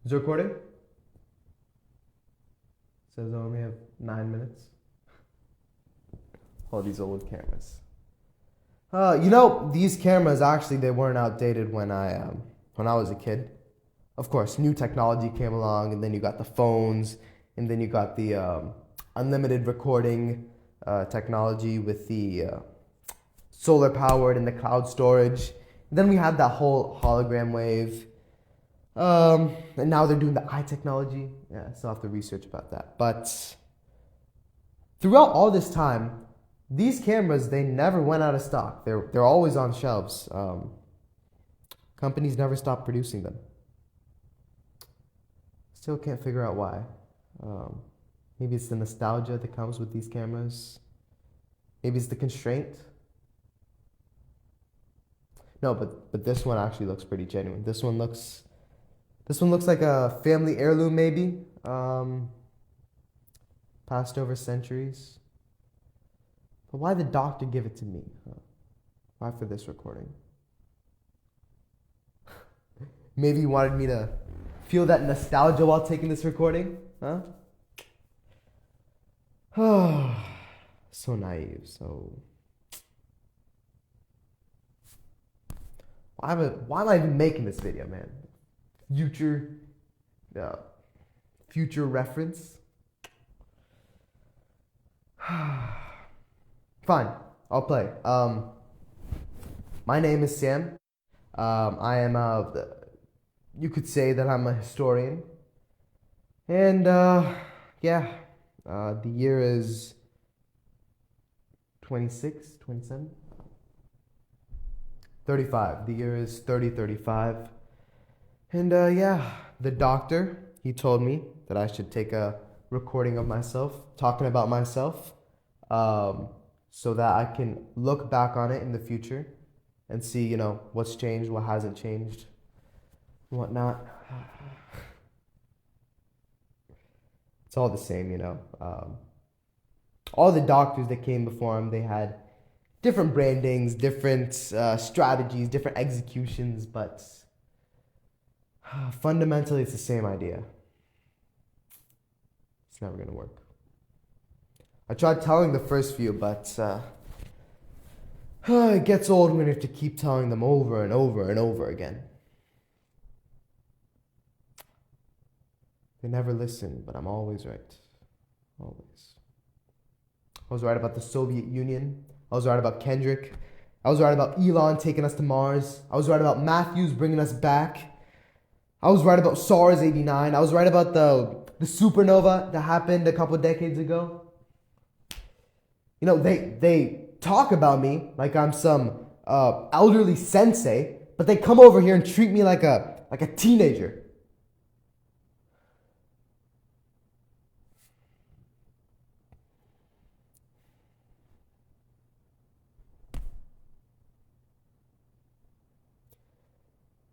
Is it recording? Says I only have 9 minutes. All these old cameras. These cameras actually they weren't outdated when I was a kid. Of course, new technology came along, and then you got the phones, and then you got the unlimited recording technology with the solar powered and the cloud storage. Then we had that whole hologram wave. And now they're doing the eye technology. Yeah, I still have to research about that. But throughout all this time, these cameras they never went out of stock. They're always on shelves. Companies never stopped producing them. Still can't figure out why. Maybe it's the nostalgia that comes with these cameras. Maybe it's the constraint. No, but this one actually looks pretty genuine. This one looks like a family heirloom, maybe. Passed over centuries. But why the doctor give it to me? Why for this recording? Maybe he wanted me to feel that nostalgia while taking this recording? Huh? So naive, so... Why am I even making this video, man? Uh, future reference? Fine, I'll play. My name is Sam. You could say that I'm a historian. And, the year is 26, 27? 35. The year is 3035. And, the doctor, he told me that I should take a recording of myself, talking about myself, so that I can look back on it in the future and see, what's changed, what hasn't changed, and whatnot. It's all the same, all the doctors that came before him, they had different brandings, different strategies, different executions, but fundamentally it's the same idea. It's never going to work. I tried telling the first few, but it gets old when you have to keep telling them over and over and over again. They never listen, but I'm always right. Always. I was right about the Soviet Union. I was right about Kendrick. I was right about Elon taking us to Mars. I was right about Matthews bringing us back. I was right about SARS '89. I was right about the supernova that happened a couple decades ago. They talk about me like I'm some elderly sensei, but they come over here and treat me like a teenager.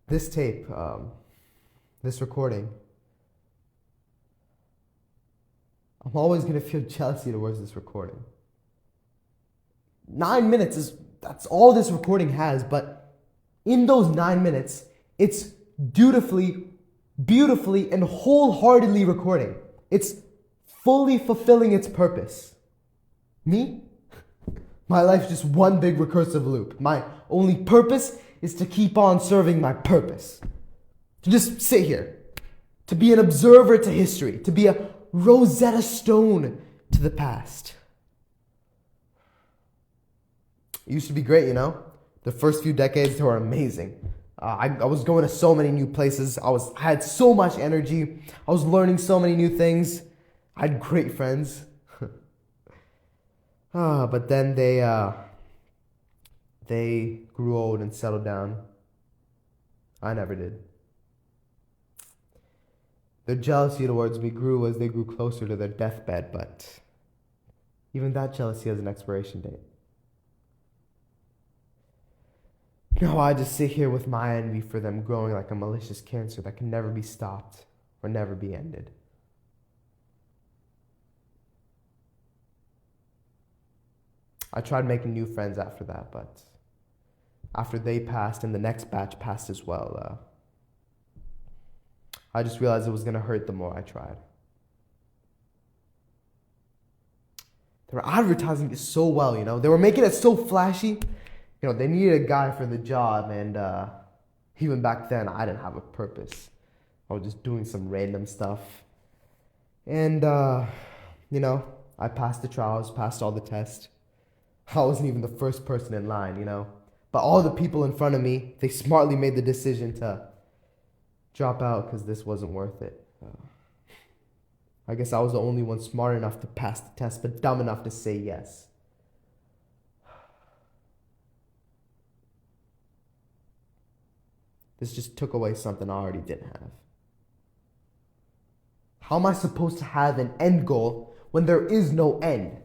This tape, this recording, I'm always going to feel jealousy towards this recording. 9 minutes that's all this recording has, but in those 9 minutes, it's dutifully, beautifully, and wholeheartedly recording. It's fully fulfilling its purpose. Me? My life's just one big recursive loop. My only purpose is to keep on serving my purpose. To just sit here. To be an observer to history. To be a Rosetta Stone to the past. It used to be great, The first few decades, they were amazing. I was going to so many new places. I had so much energy. I was learning so many new things. I had great friends. But then they grew old and settled down. I never did. Their jealousy towards me grew as they grew closer to their deathbed, but even that jealousy has an expiration date. I just sit here with my envy for them growing like a malicious cancer that can never be stopped or never be ended. I tried making new friends after that, but after they passed and the next batch passed as well, I just realized it was going to hurt the more I tried. They were advertising it so well, They were making it so flashy. They needed a guy for the job, and even back then, I didn't have a purpose. I was just doing some random stuff. And, I passed the trials, passed all the tests. I wasn't even the first person in line, But all the people in front of me, they smartly made the decision to drop out because this wasn't worth it. I guess I was the only one smart enough to pass the test, but dumb enough to say yes. This just took away something I already didn't have. How am I supposed to have an end goal when there is no end?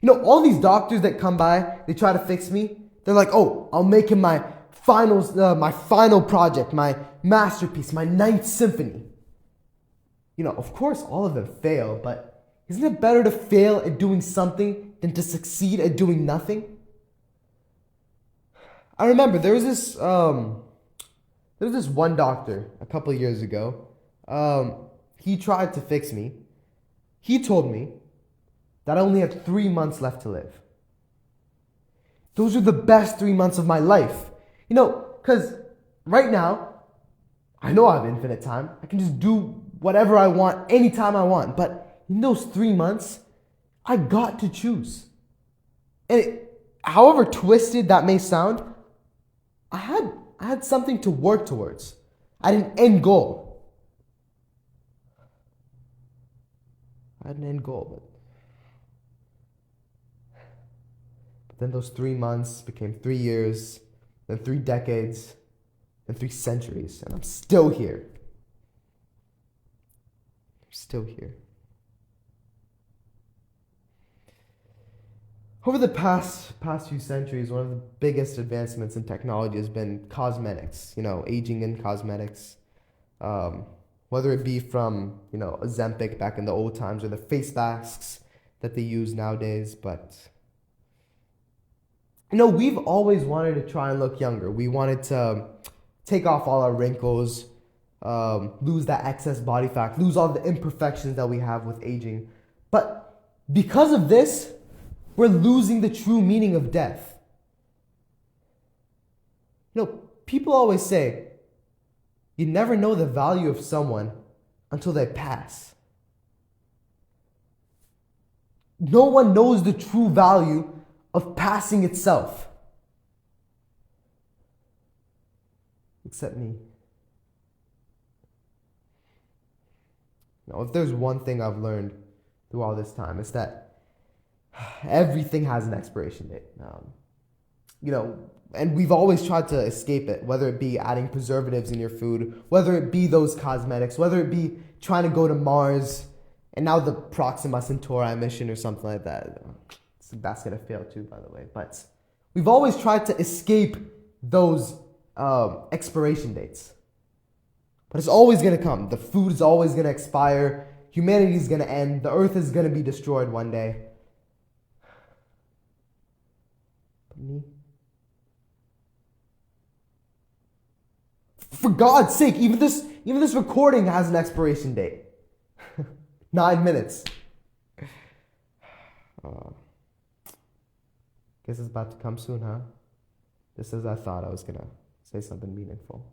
All these doctors that come by, they try to fix me. They're like, oh, I'll make him my final project, my masterpiece, my ninth symphony. Of course, all of them fail, but isn't it better to fail at doing something than to succeed at doing nothing? I remember there was this one doctor a couple of years ago. He tried to fix me. He told me that I only had 3 months left to live. Those are the best 3 months of my life. Because right now, I know I have infinite time. I can just do whatever I want, anytime I want. But in those 3 months, I got to choose. And however twisted that may sound, I had something to work towards. I had an end goal. But then those 3 months became 3 years, then 3 decades, then 3 centuries, and I'm still here. Over the past few centuries, one of the biggest advancements in technology has been cosmetics, aging in cosmetics. Whether it be from, Ozempic back in the old times or the face masks that they use nowadays. But, we've always wanted to try and look younger. We wanted to take off all our wrinkles, lose that excess body fat, lose all the imperfections that we have with aging. But because of this, we're losing the true meaning of death. People always say, you never know the value of someone until they pass. No one knows the true value of passing itself. Except me. Now, if there's one thing I've learned through all this time, it's that everything has an expiration date. And we've always tried to escape it, whether it be adding preservatives in your food, whether it be those cosmetics, whether it be trying to go to Mars, and now the Proxima Centauri mission or something like that. So that's going to fail too, by the way. But we've always tried to escape those expiration dates. But it's always going to come. The food is always going to expire. Humanity is going to end. The earth is going to be destroyed one day. But me? For God's sake, even this recording has an expiration date. 9 minutes. Guess it's about to come soon, huh? Just as I thought I was gonna say something meaningful.